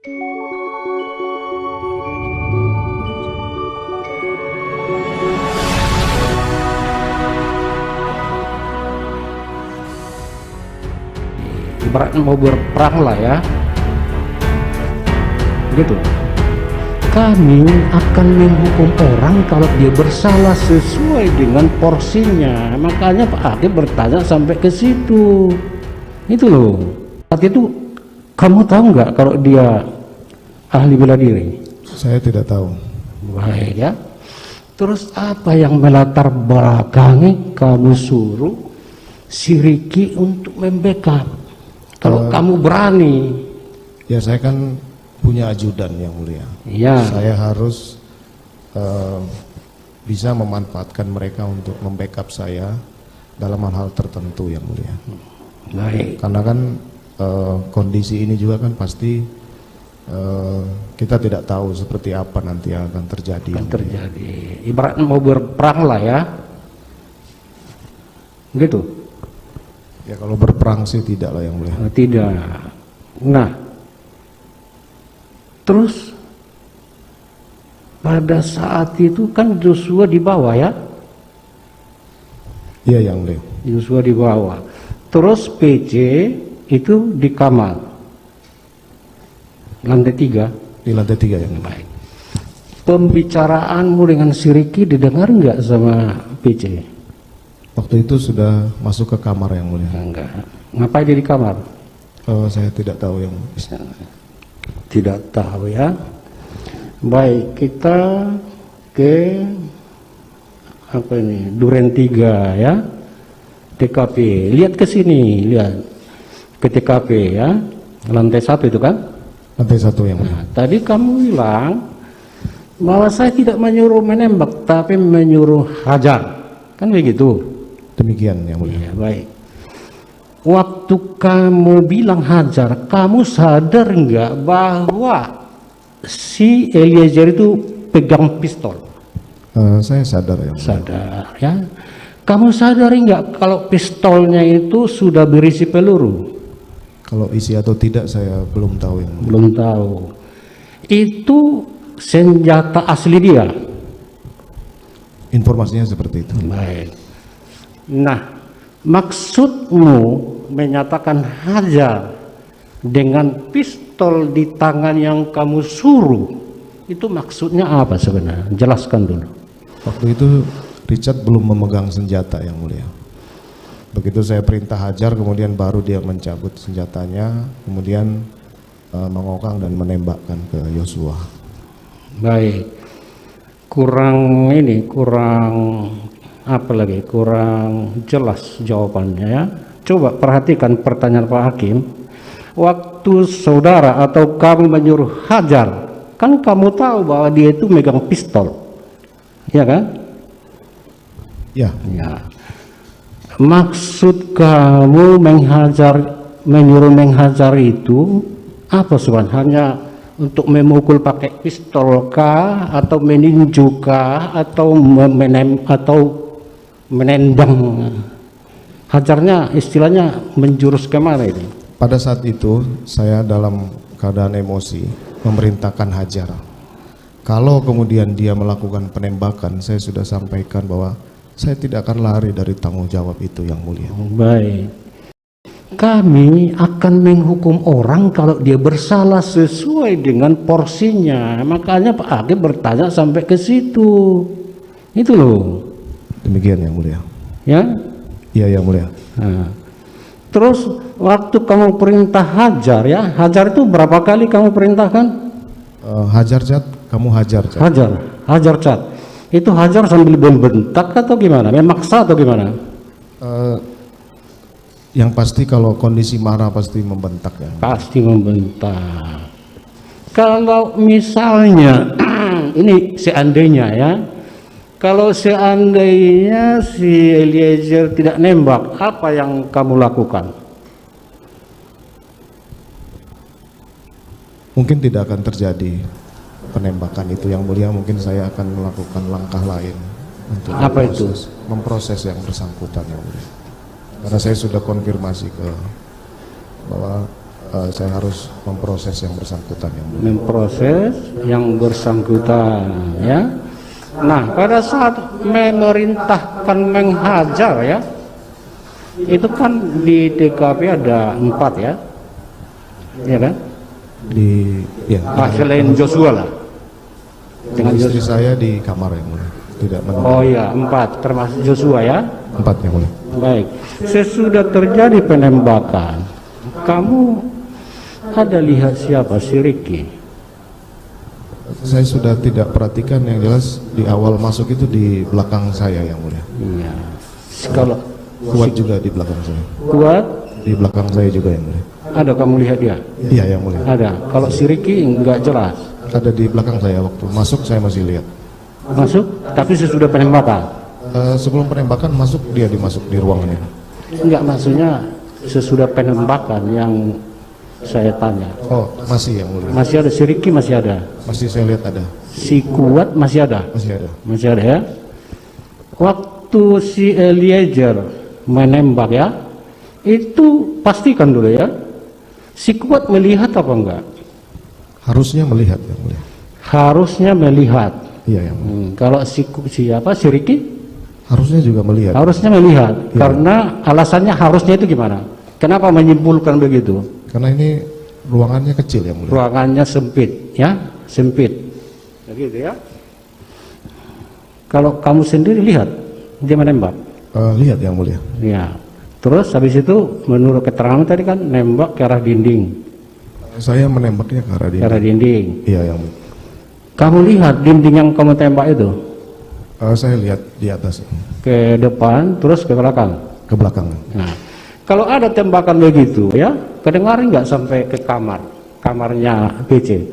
Ibaratnya mau berperang lah ya, gitu. Kami akan menghukum orang kalau dia bersalah sesuai dengan porsinya. Makanya Pak Hakim bertanya sampai ke situ. Itu loh. Saat itu kamu tahu nggak kalau dia ahli bela diri? Saya tidak tahu. Baik ya. Terus apa yang melatar belakangi kamu suruh si Ricky untuk membackup? Kalau kamu berani. Ya saya kan punya ajudan yang mulia. Iya. Saya harus bisa memanfaatkan mereka untuk membackup saya dalam hal-hal tertentu yang mulia. Baik. Karena kan kondisi ini juga kan pasti kita tidak tahu seperti apa nanti yang akan terjadi. Terjadi. Ibaratnya mau berperang lah ya. Gitu. Ya kalau berperang sih tidak lah yang mulia. Tidak. Nah, terus pada saat itu kan Joshua di bawah ya? Iya yang mulia. Joshua di bawah. Terus PC itu di kamar lantai 3. Di lantai 3 yang mulia. Baik. Pembicaraanmu dengan si Ricky didengar nggak sama PC? Waktu itu sudah masuk ke kamar yang mulia. Enggak. Ngapain dia di kamar? Saya tidak tahu yang mulia. Tidak tahu ya. Baik, kita ke apa ini? Duren 3 ya. TKP. Lihat ke sini, lihat ke TKP ya. Lantai 1 itu kan? Lantai 1 yang mulia. Nah, tadi kamu bilang bahwa saya tidak menyuruh menembak, tapi menyuruh hajar. Kan begitu? Demikian yang mulia. Ya, baik. Waktu kamu bilang hajar, kamu sadar nggak bahwa si Eliezer itu pegang pistol? Saya sadar yang mulia. Sadar ya. Kamu sadar nggak kalau pistolnya itu sudah berisi peluru? Kalau isi atau tidak saya belum tahu yang mulia. Belum tahu. Itu senjata asli dia. Informasinya seperti itu. Baik. Nah, maksudmu menyatakan hajar dengan pistol di tangan yang kamu suruh, itu maksudnya apa sebenarnya? Jelaskan dulu. Waktu itu Richard belum memegang senjata yang mulia. Begitu saya perintah hajar, kemudian baru dia mencabut senjatanya, kemudian mengokang dan menembakkan ke Yosua. Baik. Kurang apa lagi? Kurang jelas jawabannya ya. Coba perhatikan pertanyaan Pak Hakim. Waktu saudara atau kamu menyuruh hajar, kan kamu tahu bahwa dia itu megang pistol. Ya kan? Ya. Ya. Maksud kamu menyuruh menghajar itu apa sebenarnya? Untuk memukul pakai pistol kah, atau meninju kah, atau menendang? Hajarnya istilahnya menjurus kemana ini? Pada saat itu saya dalam keadaan emosi memerintahkan hajar. Kalau kemudian dia melakukan penembakan, saya sudah sampaikan bahwa saya tidak akan lari dari tanggung jawab itu yang mulia. Baik. Kami akan menghukum orang kalau dia bersalah sesuai dengan porsinya. Makanya Pak Hakim bertanya sampai ke situ. Itu loh. Demikian yang mulia. Ya? Iya yang mulia. Nah. Terus waktu kamu perintah hajar ya, hajar itu berapa kali kamu perintahkan? Hajar Cat, kamu hajar Cat. Hajar Cat. Itu hajar sambil membentak atau gimana? Memaksa atau gimana? Yang pasti kalau kondisi marah pasti membentak ya. Pasti membentak. Kalau misalnya ini seandainya ya, kalau seandainya si Eliezer tidak nembak, apa yang kamu lakukan? Mungkin tidak akan terjadi penembakan itu yang mulia. Mungkin saya akan melakukan langkah lain untuk apa itu? Memproses yang bersangkutan yang mulia. Karena saya sudah konfirmasi bahwa saya harus memproses yang bersangkutan yang mulia. Memproses yang bersangkutan, ya. Nah, pada saat memerintahkan menghajar, ya, itu kan di TKP ada 4, ya, ya kan? Ya, Selain Joshua lah. dengan istri saya di kamar yang mulia. Tidak Oh iya, 4 termasuk Joshua, ya. 4 yang mulia. Baik. Sesudah terjadi penembakan, kamu ada lihat siapa? Si Ricky? Saya sudah tidak perhatikan, yang jelas di awal masuk itu di belakang saya yang mulia. Iya. Kalau Kuat juga di belakang saya. Kuat, Di belakang saya juga yang mulia. ada kamu lihat dia? Iya yang mulia. Ada. Kalau si Ricky enggak jelas. Ada di belakang saya, waktu masuk saya masih lihat. Masuk, tapi sesudah penembakan. Sebelum penembakan masuk, dia dimasuk di ruangan ini. Enggak, maksudnya sesudah penembakan yang saya tanya. Oh, masih yang mulia. Masih ada si Ricky, masih ada. Masih saya lihat ada. Si Kuat masih ada. Masih ada. Masih ada, ya. Waktu si Eliezer menembak, ya, itu pastikan dulu, ya, si Kuat melihat apa enggak? Harusnya melihat yang mulia. Harusnya melihat. Iya yang mulia. Kalau si Ricky Harusnya juga melihat. harusnya melihat, Iya. karena alasannya harusnya itu gimana? Kenapa menyimpulkan begitu? Karena ini ruangannya kecil yang mulia. Ruangannya sempit, ya, sempit. Begitu, ya. Kalau kamu sendiri lihat dia menembak, Lihat yang mulia. ya. Terus habis itu menurut keterangan tadi kan nembak ke arah dinding, Saya menembaknya ke arah ke dia. arah dinding. Iya yang mulia. Kamu lihat dinding yang kamu tembak itu Saya lihat di atas, ke depan, terus ke belakang. ke belakang. Nah, kalau ada tembakan begitu, ya, kedengaran nggak sampai ke kamarnya PC?